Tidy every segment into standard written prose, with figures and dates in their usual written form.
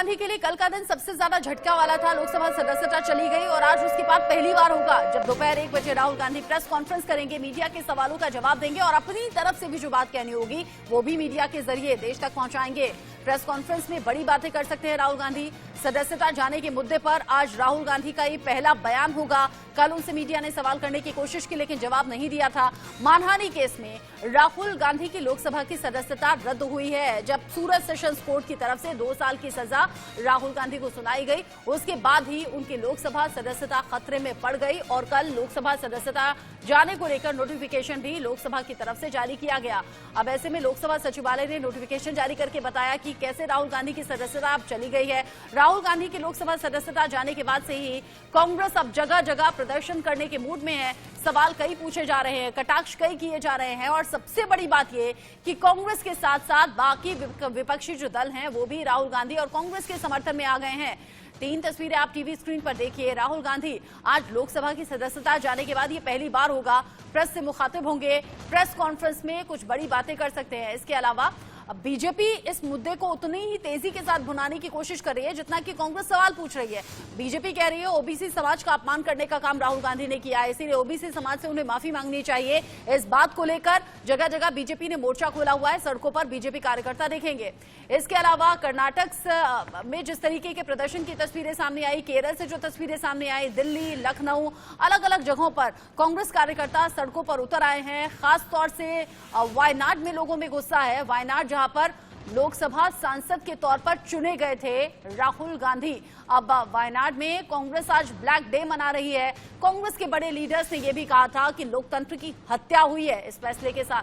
गांधी के लिए कल का दिन सबसे ज्यादा झटका वाला था। लोकसभा सदस्यता चली गई और आज उसके बाद पहली बार होगा जब दोपहर 1 बजे राहुल गांधी प्रेस कॉन्फ्रेंस करेंगे, मीडिया के सवालों का जवाब देंगे और अपनी तरफ से भी जो बात कहनी होगी वो भी मीडिया के जरिए देश तक पहुंचाएंगे। प्रेस कॉन्फ्रेंस में बड़ी बातें कर सकते हैं राहुल गांधी। सदस्यता जाने के मुद्दे पर आज राहुल गांधी का ये पहला बयान होगा। कल उनसे मीडिया ने सवाल करने की कोशिश की लेकिन जवाब नहीं दिया था। मानहानि केस में राहुल गांधी की लोकसभा की सदस्यता रद्द हुई है। जब सूरत सेशंस कोर्ट की तरफ से 2 साल की सजा राहुल गांधी को सुनाई गई, उसके बाद ही उनकी लोकसभा सदस्यता खतरे में पड़ गई और कल लोकसभा सदस्यता जाने को लेकर नोटिफिकेशन भी लोकसभा की तरफ से जारी किया गया। अब ऐसे में लोकसभा सचिवालय ने नोटिफिकेशन जारी करके बताया कि कैसे राहुल गांधी की सदस्यता अब चली गई है। राहुल गांधी की लोकसभा सदस्यता जाने के बाद से ही कांग्रेस अब जगह जगह प्रदर्शन करने के मूड में है। सवाल कई पूछे जा रहे हैं, कटाक्ष कई किए जा रहे हैं और सबसे बड़ी बात यह कि कांग्रेस के साथ साथ बाकी विपक्षी जो दल हैं वो भी राहुल गांधी और कांग्रेस के समर्थन में आ गए हैं। 3 तस्वीरें आप टीवी स्क्रीन पर देखिए। राहुल गांधी आज लोकसभा की सदस्यता जाने के बाद ये पहली बार होगा प्रेस से मुखातिब होंगे, प्रेस कॉन्फ्रेंस में कुछ बड़ी बातें कर सकते हैं। इसके अलावा बीजेपी इस मुद्दे को उतनी ही तेजी के साथ भुनाने की कोशिश कर रही है जितना कि कांग्रेस सवाल पूछ रही है। बीजेपी कह रही है ओबीसी समाज का अपमान करने का काम राहुल गांधी ने किया है, इसीलिए ओबीसी समाज से उन्हें माफी मांगनी चाहिए। इस बात को लेकर जगह जगह बीजेपी ने मोर्चा खोला हुआ है, सड़कों पर बीजेपी कार्यकर्ता देखेंगे। इसके अलावा कर्नाटक में जिस तरीके के प्रदर्शन की तस्वीरें सामने आई, केरल से जो तस्वीरें सामने आई, दिल्ली, लखनऊ, अलग अलग जगहों पर कांग्रेस कार्यकर्ता सड़कों पर उतर आए हैं। खासतौर से वायनाड में लोगों में गुस्सा है। वायनाड जहां पर लोकसभा सांसद के तौर पर चुने गए थे राहुल गांधी, अब वायनाड में कांग्रेस आज ब्लैक डे मना रही है। कांग्रेस के बड़े लीडर्स ने यह भी कहा था कि लोकतंत्र की हत्या हुई है इस फैसले के साथ।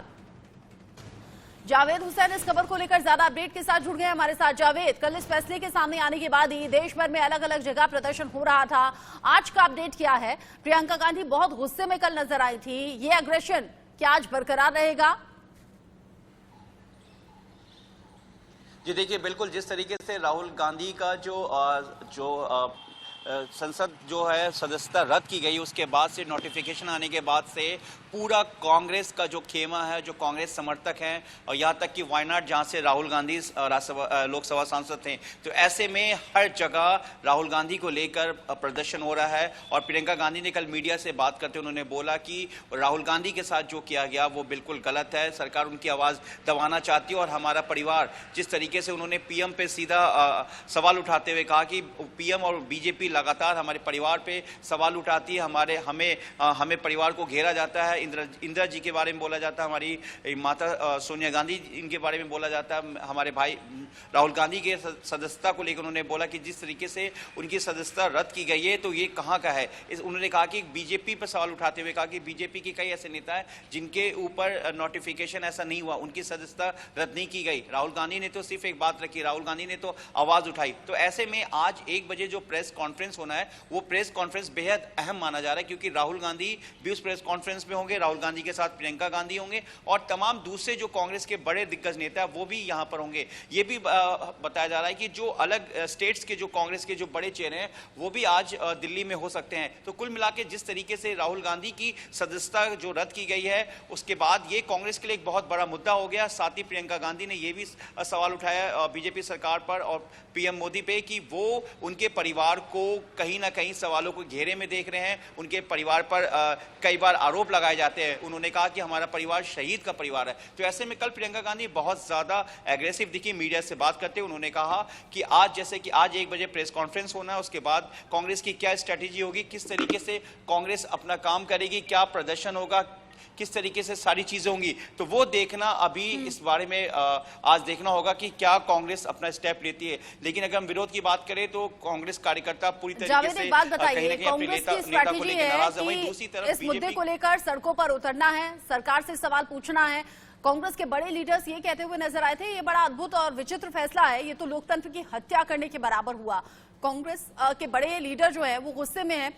जावेद हुसैन इस खबर को लेकर ज्यादा अपडेट के साथ जुड़ गए हमारे साथ। जावेद, कल इस फैसले के सामने आने के बाद ही देश भर में अलग अलग जगह प्रदर्शन हो रहा था, आज का अपडेट क्या है? प्रियंका गांधी बहुत गुस्से में कल नजर आई थी, ये एग्रेशन क्या आज बरकरार रहेगा? जी देखिए, बिल्कुल जिस तरीके से राहुल गांधी का जो संसद जो है सदस्यता रद्द की गई, उसके बाद से नोटिफिकेशन आने के बाद से पूरा कांग्रेस का जो खेमा है, जो कांग्रेस समर्थक हैं और यहाँ तक कि वायनाड जहाँ से राहुल गांधी लोकसभा सांसद थे, तो ऐसे में हर जगह राहुल गांधी को लेकर प्रदर्शन हो रहा है। और प्रियंका गांधी ने कल मीडिया से बात करते उन्होंने बोला कि राहुल गांधी के साथ जो किया गया वो बिल्कुल गलत है, सरकार उनकी आवाज़ दबाना चाहती है। और हमारा परिवार, जिस तरीके से उन्होंने पीएम पे सीधा सवाल उठाते हुए कहा कि पीएम और बीजेपी लगातार हमारे परिवार पे सवाल उठाती है, हमें परिवार को घेरा जाता है। इंदिरा जी के बारे में बोला जाता है, हमारी माता सोनिया गांधी इनके बारे में बोला जाता है, हमारे भाई राहुल गांधी के सदस्यता को लेकर उन्होंने बोला कि जिस तरीके से उनकी सदस्यता रद्द की गई है तो ये कहाँ का है। उन्होंने कहा कि बीजेपी पर सवाल उठाते हुए कहा कि बीजेपी के कई ऐसे नेता हैं जिनके ऊपर नोटिफिकेशन ऐसा नहीं हुआ, उनकी सदस्यता रद्द नहीं की गई। राहुल गांधी ने तो सिर्फ एक बात रखी, राहुल गांधी ने तो आवाज उठाई। तो ऐसे में आज 1 बजे जो प्रेस कॉन्फ्रेंस होना है वो प्रेस कॉन्फ्रेंस बेहद अहम माना जा रहा है, क्योंकि राहुल गांधी भी उस प्रेस कॉन्फ्रेंस में होंगे, राहुल गांधी के साथ प्रियंका गांधी होंगे और तमाम दूसरे जो कांग्रेस के बड़े दिग्गज नेता वो भी यहां पर होंगे। ये भी बताया जा रहा है कि जो अलग स्टेट्स के जो कांग्रेस के जो बड़े चेहरे हैं वो भी आज दिल्ली में हो सकते हैं। तो कुल मिला के जिस तरीके से राहुल गांधी की सदस्यता जो रद्द की गई है उसके बाद ये कांग्रेस के लिए एक बहुत बड़ा मुद्दा हो गया। साथ ही प्रियंका गांधी ने यह भी सवाल उठाया बीजेपी सरकार पर और पीएम मोदी पे कि वो उनके परिवार को कहीं ना कहीं सवालों को घेरे में देख रहे हैं, उनके परिवार पर कई बार आरोप लगाए जाते हैं। उन्होंने कहा कि हमारा परिवार शहीद का परिवार है। तो ऐसे में कल प्रियंका गांधी बहुत ज्यादा एग्रेसिव दिखी मीडिया से बात करते हुए। उन्होंने कहा कि आज जैसे कि आज 1 बजे प्रेस कॉन्फ्रेंस होना है, उसके बाद कांग्रेस की क्या स्ट्रैटेजी होगी, किस तरीके से कांग्रेस अपना काम करेगी, क्या प्रदर्शन होगा, किस तरीके से सारी चीजें होंगी, तो वो देखना अभी इस बारे में आज देखना होगा कि क्या कांग्रेस अपना स्टेप लेती है। लेकिन अगर हम विरोध की बात करें तो कांग्रेस कार्यकर्ता पूरी तरीके से बात बताइए, कांग्रेस की स्ट्रैटेजी है कि इस मुद्दे को लेकर सड़कों पर उतरना है, सरकार से सवाल पूछना है। कांग्रेस के बड़े लीडर्स ये कहते हुए नजर आए थे ये बड़ा अद्भुत और विचित्र फैसला है, ये तो लोकतंत्र की हत्या करने के बराबर हुआ। कांग्रेस के बड़े लीडर जो है वो गुस्से में है।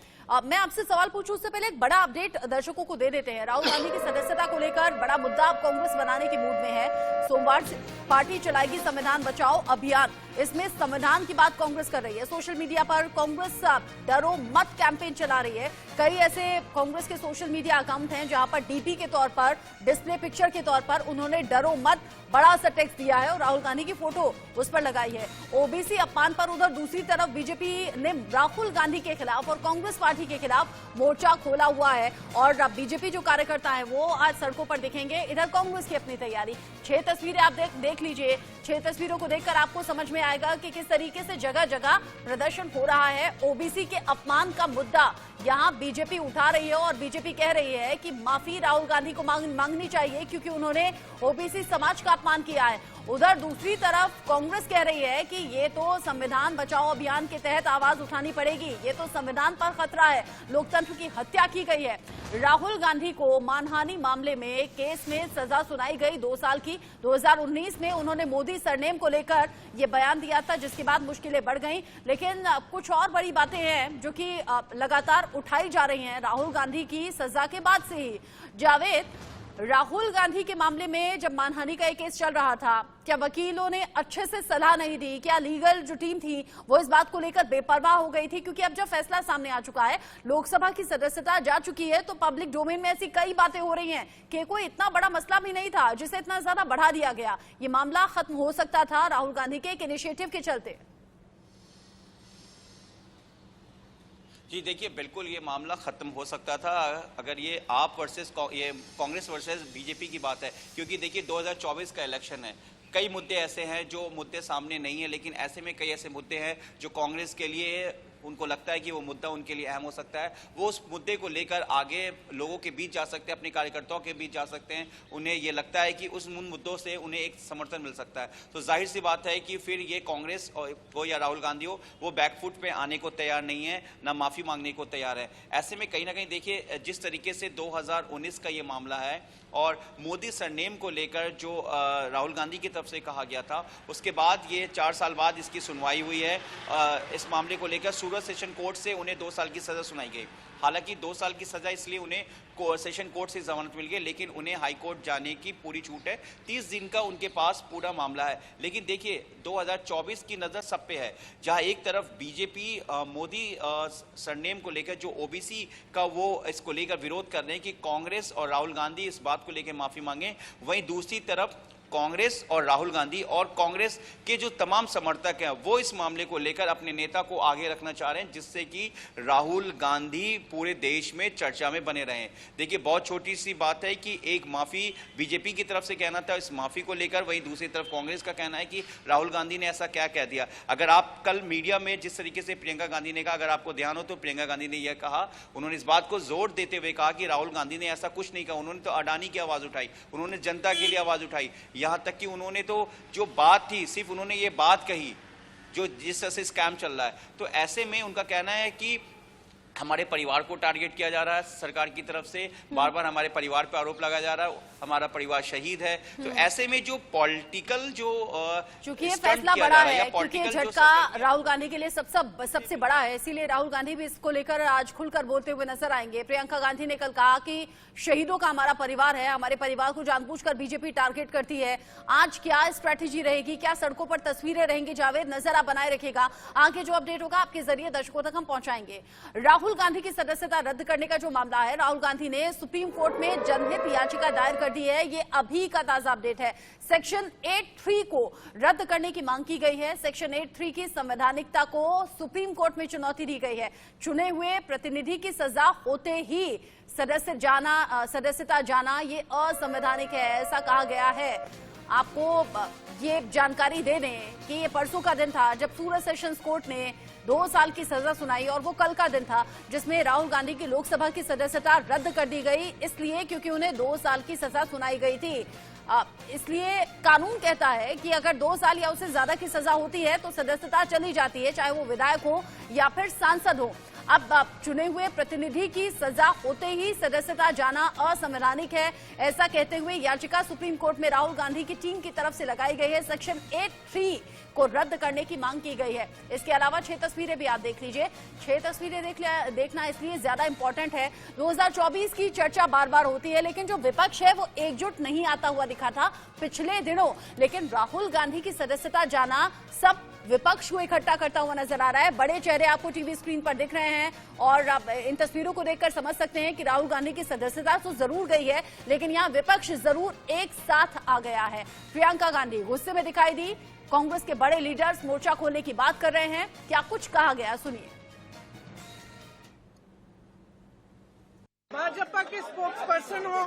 मैं आपसे सवाल पूछूं उससे पहले एक बड़ा अपडेट दर्शकों को दे देते हैं। राहुल गांधी की सदस्यता को लेकर बड़ा मुद्दा अब कांग्रेस बनाने की मूड में है। सोमवार से पार्टी चलाएगी संविधान बचाओ अभियान। इसमें संविधान की बात कांग्रेस कर रही है। सोशल मीडिया पर कांग्रेस डरो मत कैंपेन चला रही है। कई ऐसे कांग्रेस के सोशल मीडिया अकाउंट हैं जहां पर डीपी के तौर पर, डिस्प्ले पिक्चर के तौर पर उन्होंने डरो मत बड़ा सा टेक्स्ट दिया है और राहुल गांधी की फोटो उस पर लगाई है। ओबीसी अपमान पर उधर दूसरी तरफ बीजेपी ने राहुल गांधी के खिलाफ और कांग्रेस पार्टी के खिलाफ मोर्चा खोला हुआ है और बीजेपी जो कार्यकर्ता है वो आज सड़कों पर दिखेंगे। इधर कांग्रेस की अपनी तैयारी। 6 तस्वीरें आप देख लीजिए। 6 तस्वीरों को देखकर आपको समझ में आएगा कि किस तरीके से जगह जगह प्रदर्शन हो रहा है। ओबीसी के अपमान का मुद्दा यहां बीजेपी उठा रही है और बीजेपी कह रही है कि माफी राहुल गांधी को मांगनी चाहिए क्योंकि उन्होंने ओबीसी समाज का अपमान किया है। उधर दूसरी तरफ कांग्रेस कह रही है कि ये तो संविधान बचाओ अभियान के तहत आवाज उठानी पड़ेगी, ये तो संविधान पर खतरा है, लोकतंत्र की हत्या की गई है। राहुल गांधी को मानहानि मामले में केस में सजा सुनाई गई 2 साल की। 2019 में उन्होंने मोदी सरनेम को लेकर ये बयान दिया था जिसके बाद मुश्किलें बढ़ गई। लेकिन कुछ और बड़ी बातें हैं जो कि लगातार उठाई जा रही हैं राहुल गांधी की सजा के बाद से ही। जावेद, राहुल गांधी के मामले में जब मानहानि का एक केस चल रहा था, क्या वकीलों ने अच्छे से सलाह नहीं दी? क्या लीगल जो टीम थी वो इस बात को लेकर बेपरवाह हो गई थी? क्योंकि अब जब फैसला सामने आ चुका है, लोकसभा की सदस्यता जा चुकी है, तो पब्लिक डोमेन में ऐसी कई बातें हो रही हैं कि कोई इतना बड़ा मसला भी नहीं था जिसे इतना ज्यादा बढ़ा दिया गया। ये मामला खत्म हो सकता था राहुल गांधी के एक इनिशिएटिव के चलते। जी देखिए, बिल्कुल ये मामला ख़त्म हो सकता था अगर ये आप वर्सेस ये कांग्रेस वर्सेस बीजेपी की बात है। क्योंकि देखिए 2024 का इलेक्शन है, कई मुद्दे ऐसे हैं जो मुद्दे सामने नहीं है, लेकिन ऐसे में कई ऐसे मुद्दे हैं जो कांग्रेस के लिए उनको लगता है कि वो मुद्दा उनके लिए अहम हो सकता है। वो उस मुद्दे को लेकर आगे लोगों के बीच जा सकते हैं, अपने कार्यकर्ताओं के बीच जा सकते हैं। उन्हें ये लगता है कि उस मुद्दों से उन्हें एक समर्थन मिल सकता है। तो जाहिर सी बात है कि फिर ये कांग्रेस हो या राहुल गांधी हो, वो बैकफुट पे आने को तैयार नहीं है, ना माफ़ी मांगने को तैयार है। ऐसे में कहीं ना कहीं देखिए, जिस तरीके से 2019 का ये मामला है और मोदी सरनेम को लेकर जो राहुल गांधी की तरफ से कहा गया था, उसके बाद ये 4 साल बाद इसकी सुनवाई हुई है। इस मामले को लेकर सूरत सेशन कोर्ट से उन्हें 2 साल की सजा सुनाई गई। हालांकि 2 साल की सजा इसलिए उन्हें सेशन कोर्ट से जमानत मिल गई, लेकिन उन्हें हाई कोर्ट जाने की पूरी छूट है। 30 दिन का उनके पास पूरा मामला है। लेकिन देखिए 2024 की नज़र सब पे है, जहां एक तरफ बीजेपी मोदी सरनेम को लेकर जो ओबीसी का वो इसको लेकर विरोध कर रहे हैं कि कांग्रेस और राहुल गांधी इस बात को लेकर माफ़ी मांगे, वहीं दूसरी तरफ कांग्रेस और राहुल गांधी और कांग्रेस के जो तमाम समर्थक हैं वो इस मामले को लेकर अपने नेता को आगे रखना चाह रहे हैं, जिससे कि राहुल गांधी पूरे देश में चर्चा में बने रहें। देखिए बहुत छोटी सी बात है कि एक माफ़ी बीजेपी की तरफ से कहना था, इस माफ़ी को लेकर, वहीं दूसरी तरफ कांग्रेस का कहना है कि राहुल गांधी ने ऐसा क्या कह दिया। अगर आप कल मीडिया में जिस तरीके से प्रियंका गांधी ने कहा, अगर आपको ध्यान हो तो प्रियंका गांधी ने यह कहा, उन्होंने इस बात को जोर देते हुए कहा कि राहुल गांधी ने ऐसा कुछ नहीं कहा, उन्होंने तो अडानी की आवाज़ उठाई, उन्होंने जनता के लिए आवाज़ उठाई। यहाँ तक कि उन्होंने तो जो बात थी सिर्फ उन्होंने ये बात कही जो जिस तरह से स्कैम चल रहा है। तो ऐसे में उनका कहना है कि हमारे परिवार को टारगेट किया जा रहा है सरकार की तरफ से, बार बार हमारे परिवार पर आरोप लगाया जा रहा है, हमारा परिवार शहीद है। तो ऐसे में जो पॉलिटिकल जो चूंकि ये फैसला बड़ा है, क्योंकि ये झटका राहुल गांधी के लिए सबसे बड़ा है, इसीलिए राहुल गांधी भी इसको लेकर आज खुलकर बोलते हुए नजर आएंगे। प्रियंका गांधी ने कल कहा कि शहीदों का हमारा परिवार है, हमारे परिवार को जानबूझकर बीजेपी टारगेट करती है। आज क्या स्ट्रैटेजी रहेगी, क्या सड़कों पर तस्वीरें रहेंगी, जावेद नजर आप बनाए रखिएगा। आगे जो अपडेट होगा आपके जरिए दर्शकों तक हम पहुंचाएंगे। राहुल गांधी की सदस्यता रद्द करने का जो मामला है, राहुल गांधी ने सुप्रीम कोर्ट में जनहित याचिका दायर कर दी है। ये अभी का ताजा अपडेट है। सेक्शन 8(3) को रद्द करने की मांग की गई है। सेक्शन 8(3) की संवैधानिकता को सुप्रीम कोर्ट में चुनौती दी गई है। चुने हुए प्रतिनिधि की सजा होते ही सदस्यता जाना ये असंवैधानिक है, ऐसा कहा गया है। आपको ये जानकारी दे दें कि ये परसों का दिन था जब सूरत सेशंस कोर्ट ने 2 साल की सजा सुनाई, और वो कल का दिन था जिसमें राहुल गांधी की लोकसभा की सदस्यता रद्द कर दी गई, इसलिए क्योंकि उन्हें 2 साल की सजा सुनाई गई थी। इसलिए कानून कहता है कि अगर 2 साल या उससे ज्यादा की सजा होती है तो सदस्यता चली जाती है, चाहे वो विधायक हो या फिर सांसद हो। अब चुने हुए प्रतिनिधि की सजा होते ही सदस्यता जाना असंवैधानिक है, ऐसा कहते हुए याचिका सुप्रीम कोर्ट में राहुल गांधी की टीम की तरफ से लगाई गई है। सेक्शन 8(3) को रद्द करने की मांग की गई है। इसके अलावा 6 तस्वीरें भी आप देख लीजिए। 6 तस्वीरें देखना इसलिए ज्यादा इंपॉर्टेंट है। 2024 की चर्चा बार बार होती है, लेकिन जो विपक्ष है वो एकजुट नहीं आता हुआ दिखा था पिछले दिनों। लेकिन राहुल गांधी की सदस्यता जाना सब विपक्ष को इकट्ठा करता हुआ नजर आ रहा है। बड़े चेहरे आपको टीवी स्क्रीन पर दिख रहे हैं और आप इन तस्वीरों को देखकर समझ सकते हैं कि राहुल गांधी की सदस्यता तो जरूर गई है, लेकिन यहाँ विपक्ष जरूर एक साथ आ गया है। प्रियंका गांधी गुस्से में दिखाई दी। कांग्रेस के बड़े लीडर्स मोर्चा खोलने की बात कर रहे हैं। क्या कुछ कहा गया, सुनिए। भाजपा के स्पोक्स पर्सन हो,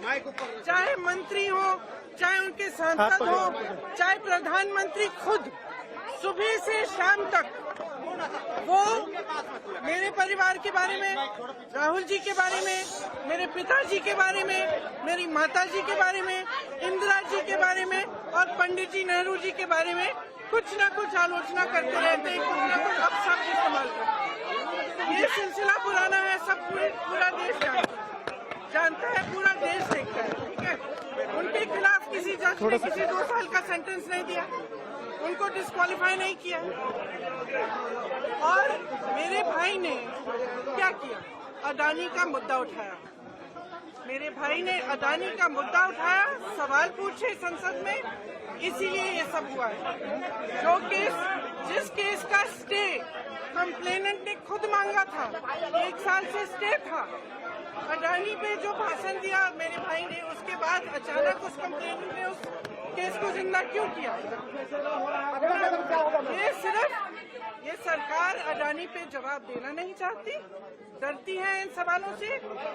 चाहे मंत्री हो, चाहे उनके सांसद हो, चाहे प्रधानमंत्री खुद, सुबह से शाम तक वो मेरे परिवार के बारे में, राहुल जी के बारे में, मेरे पिताजी के बारे में, मेरी माताजी के बारे में, इंदिरा जी के बारे में और पंडित जी नेहरू जी के बारे में कुछ न कुछ आलोचना करते रहते हैं, कुछ न कुछ अपशब्द इस्तेमाल करते हैं। ये सिलसिला पुराना है, सब पूरा देश जानता है, पूरा देश देखता है, ठीक है। उनके खिलाफ किसी जज ने किसी 2 साल का सेंटेंस नहीं दिया, उनको डिस्क्वालीफाई नहीं किया। और मेरे भाई ने क्या किया? अडानी का मुद्दा उठाया। मेरे भाई ने अडानी का मुद्दा उठाया, सवाल पूछे संसद में, इसीलिए ये सब हुआ है। जो केस, जिस केस का स्टे कंप्लेनेंट ने खुद मांगा था, 1 साल से स्टे था, अडानी पे जो भाषण दिया मेरे भाई ने, उसके बाद अचानक उस कंप्लेनेंट ने उस केस को जिंदा क्यों किया? ये सरकार अडानी पे जवाब देना नहीं चाहती, डरती है इन सवालों से,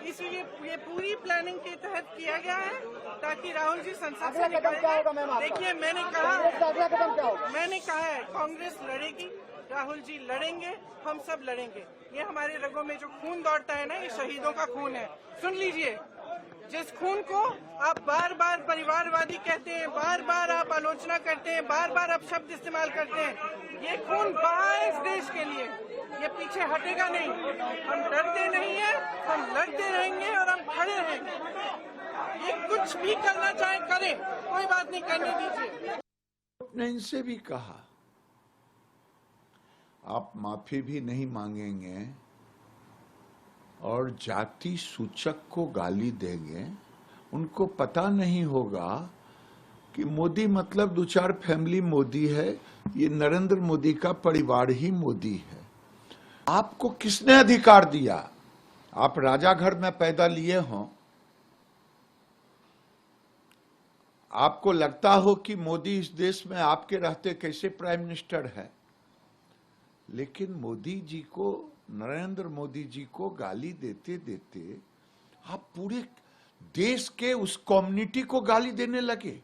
इसलिए ये पूरी प्लानिंग के तहत किया गया है ताकि राहुल जी संसद से निकल जाए। देखिए, मैंने कहा है कांग्रेस लड़ेगी, राहुल जी लड़ेंगे, हम सब लड़ेंगे। ये हमारे रगों में जो खून दौड़ता है ना, ये शहीदों का खून है। सुन लीजिए, जिस खून को आप बार बार परिवारवादी कहते हैं, बार बार आप आलोचना करते हैं, बार बार आप शब्द इस्तेमाल करते हैं, ये खून बहा है इस देश के लिए, ये पीछे हटेगा नहीं। हम डरते नहीं है, हम लड़ते रहेंगे और हम खड़े रहेंगे। ये कुछ भी करना चाहे करें, कोई बात नहीं, करने दीजिए। ने इनसे भी कहा आप माफी भी नहीं मांगेंगे और जाति सूचक को गाली देंगे। उनको पता नहीं होगा कि मोदी मतलब 2-4 फैमिली मोदी है, ये नरेंद्र मोदी का परिवार ही मोदी है। आपको किसने अधिकार दिया? आप राजा घर में पैदा लिए हों, आपको लगता हो कि मोदी इस देश में आपके रहते कैसे प्राइम मिनिस्टर है, लेकिन मोदी जी को, नरेंद्र मोदी जी को गाली देते देते आप पूरे देश के उस कम्युनिटी को गाली देने लगे।